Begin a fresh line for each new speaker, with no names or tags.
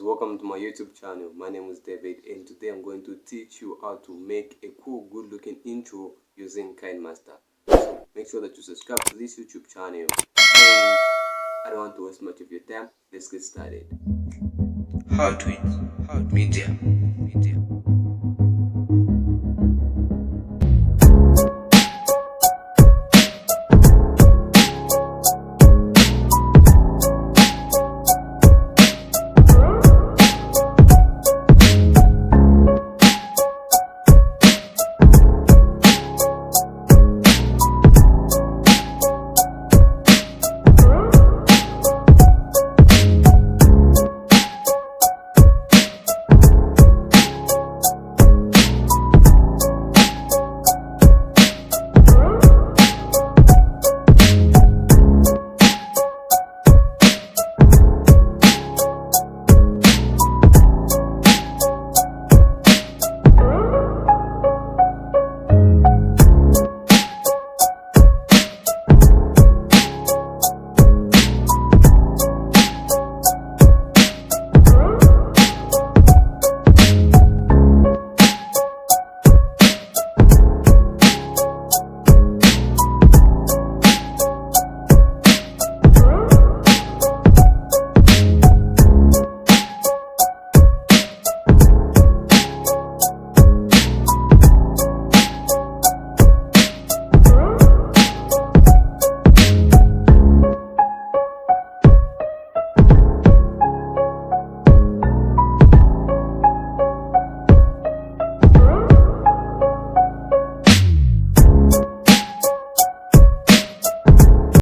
welcome to my YouTube channel. My name is David, and today I'm going to teach you how to make a cool, good looking intro using KineMaster. So make sure that you subscribe to this YouTube channel, and I don't want to waste much of your time. Let's get started.
How to Media.